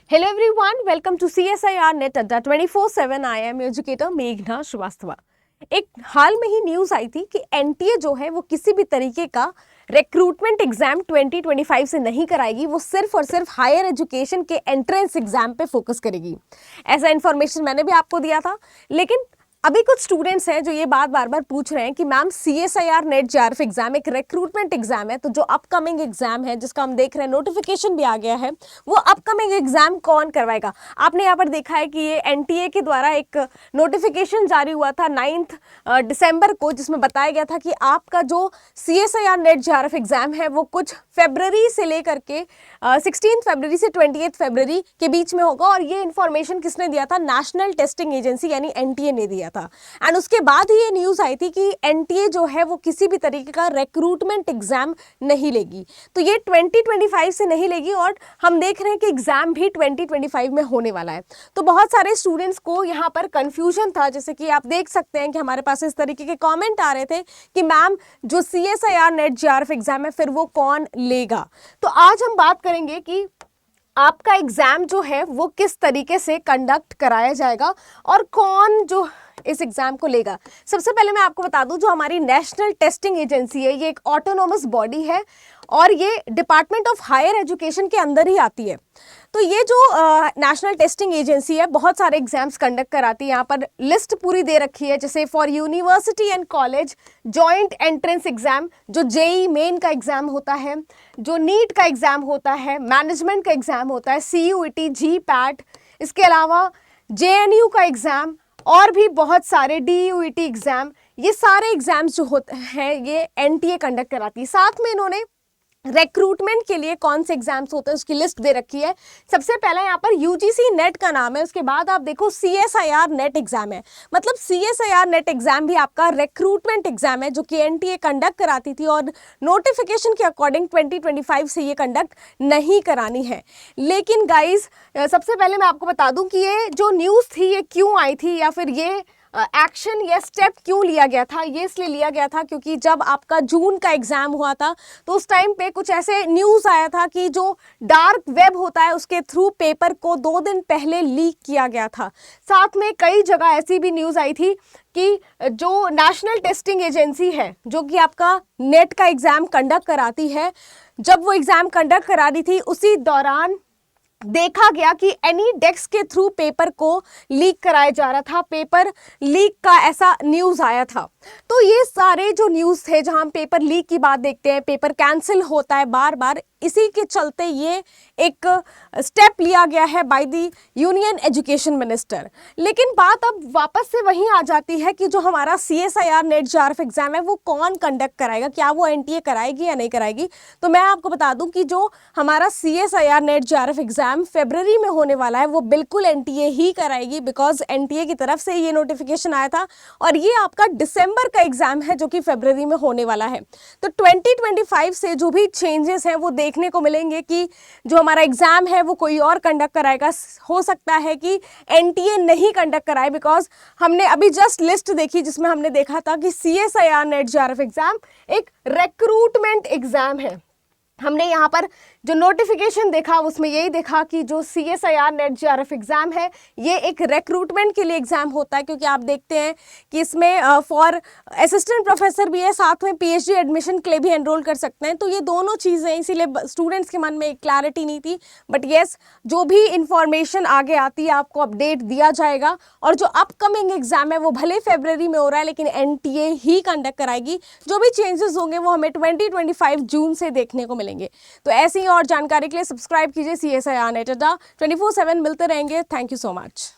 Hello everyone, welcome to CSIR Net Adda 24/7. I am educator मेघना श्रीवास्तवा। एक हाल में ही news आई थी कि एनटीए जो है वो किसी भी तरीके का रिक्रूटमेंट एग्जाम 2025 से नहीं कराएगी, वो सिर्फ और सिर्फ हायर एजुकेशन के एंट्रेंस एग्जाम पे फोकस करेगी। ऐसा इन्फॉर्मेशन मैंने भी आपको दिया था, लेकिन अभी कुछ स्टूडेंट्स हैं जो ये बात बार बार पूछ रहे हैं कि ma'am CSIR net JRF exam एक रिक्रूटमेंट एग्जाम है, तो जो अपकमिंग एग्जाम है जिसका हम देख रहे हैं नोटिफिकेशन भी आ गया है, वो अपकमिंग एग्जाम कौन करवाएगा। आपने यहाँ पर देखा है कि ये एनटीए के द्वारा एक नोटिफिकेशन जारी हुआ था 9 दिसंबर को, जिसमें बताया गया था कि आपका जो CSIR नेट जेआरएफ एग्जाम है वो कुछ फरवरी से लेकर के 16 फरवरी से 28 फरवरी के बीच में होगा। और ये इन्फॉर्मेशन किसने दिया था? नेशनल टेस्टिंग एजेंसी यानी एनटीए ने दिया था। एंड उसके बाद ही ये न्यूज़ आई थी कि एनटीए जो है वो किसी भी तरीके का रिक्रूटमेंट एग्जाम नहीं लेगी, तो ये 2025 से नहीं लेगी और हम देख रहे हैं कि एग्जाम भी 2025 में होने वाला है। तो बहुत सारे स्टूडेंट्स को यहाँ पर कंफ्यूजन था, जैसे कि आप देख सकते हैं कि हमारे पास इस तरीके के कमेंट आ रहे थे कि मैम जो CSIR नेट जेआरएफ एग्जाम है फिर वो कौन लेगा। तो आज हम बात करेंगे कि आपका एग्जाम जो है वो किस तरीके से कंडक्ट कराया जाएगा और कौन जो इस एग्जाम को लेगा। सबसे पहले मैं आपको बता दूं, जो हमारी नेशनल टेस्टिंग एजेंसी है ये एक ऑटोनोमस बॉडी है और ये डिपार्टमेंट ऑफ हायर एजुकेशन के अंदर ही आती है। तो ये जो नेशनल टेस्टिंग एजेंसी है बहुत सारे एग्जाम्स कंडक्ट कराती है। यहाँ पर लिस्ट पूरी दे रखी है, जैसे for university and college joint entrance exam, जो जेई मेन का एग्जाम होता है, जो नीट का एग्जाम होता है, मैनेजमेंट का एग्जाम होता है, CUET, GPAT, इसके अलावा JNU का एग्जाम और भी बहुत सारे DUET एग्जाम, ये सारे एग्जाम्स जो होते हैं ये एनटीए कंडक्ट कराती है। साथ में इन्होंने रिक्रूटमेंट के लिए कौन से एग्जाम्स होते हैं उसकी लिस्ट दे रखी है। सबसे पहला यहाँ पर UGC नेट का नाम है, उसके बाद आप देखो CSIR नेट एग्जाम है। मतलब CSIR नेट एग्जाम भी आपका रिक्रूटमेंट एग्जाम है जो कि एनटीए कंडक्ट कराती थी और नोटिफिकेशन के अकॉर्डिंग 2025 से ये कंडक्ट नहीं करानी है। लेकिन गाइज सबसे पहले मैं आपको बता दूं कि ये जो न्यूज़ थी ये क्यों आई थी या फिर ये एक्शन या स्टेप क्यों लिया गया था। ये इसलिए लिया गया था क्योंकि जब आपका जून का एग्जाम हुआ था तो उस टाइम पे कुछ ऐसे न्यूज़ आया था कि जो डार्क वेब होता है उसके थ्रू पेपर को 2 दिन पहले लीक किया गया था। साथ में कई जगह ऐसी भी न्यूज़ आई थी कि जो नेशनल टेस्टिंग एजेंसी है जो कि आपका नेट का एग्ज़ाम कंडक्ट कराती है, जब वो एग्ज़ाम कंडक्ट करा रही थी उसी दौरान देखा गया कि एनी डेस्क के थ्रू पेपर को लीक कराया जा रहा था। पेपर लीक का ऐसा न्यूज़ आया था। तो ये सारे जो न्यूज़ थे जहां हम पेपर लीक की बात देखते हैं, पेपर कैंसिल होता है बार बार, इसी के चलते ये एक स्टेप लिया गया है by the union education minister. लेकिन बात अब वापस से वहीं आ जाती है कि जो हमारा CSIR नेट जेआरएफ एग्जाम है वो कौन कंडक्ट कराएगा, क्या वो एनटीए कराएगी या नहीं कराएगी। तो मैं आपको बता दूं कि जो हमारा CSIR नेट जेआरएफ एग्जाम फरवरी में होने वाला है वो बिल्कुल एनटीए ही कराएगी, बिकॉज एनटीए की तरफ से ये नोटिफिकेशन आया था और ये आपका दिसंबर का एग्जाम है जो कि फरवरी में होने वाला है। तो 2025 से जो भी चेंजेस हैं वो देखने को मिलेंगे कि जो हमारा एग्जाम है वो कोई और कंडक्ट कराएगा। हो सकता है कि एनटीए नहीं कंडक्ट कराए, बिकॉज हमने अभी जस्ट लिस्ट देखी जिसमें हमने देखा था कि CSIR नेट जेआरएफ एग्जाम एक रिक्रूटमेंट एग्जाम है। हमने यहाँ पर जो नोटिफिकेशन देखा उसमें यही देखा कि जो CSIR नेट जेआरएफ एग्जाम है ये एक रिक्रूटमेंट के लिए एग्जाम होता है, क्योंकि आप देखते हैं कि इसमें फॉर असिस्टेंट प्रोफेसर भी है, साथ में PhD एडमिशन के लिए भी एनरोल कर सकते हैं। तो ये दोनों चीज़ें, इसीलिए स्टूडेंट्स के मन में एक क्लैरिटी नहीं थी। बट येस, जो भी इंफॉर्मेशन आगे आती है आपको अपडेट दिया जाएगा। और जो अपकमिंग एग्जाम है वो भले फरवरी में हो रहा है लेकिन एनटीए ही कंडक्ट कराएगी। जो भी चेंजेस होंगे वो हमें 2025 जून से देखने को मिलेंगे। तो ऐसी ही और जानकारी के लिए सब्सक्राइब कीजिए CSIR नेट अड्डा 24/7। मिलते रहेंगे। Thank you so much.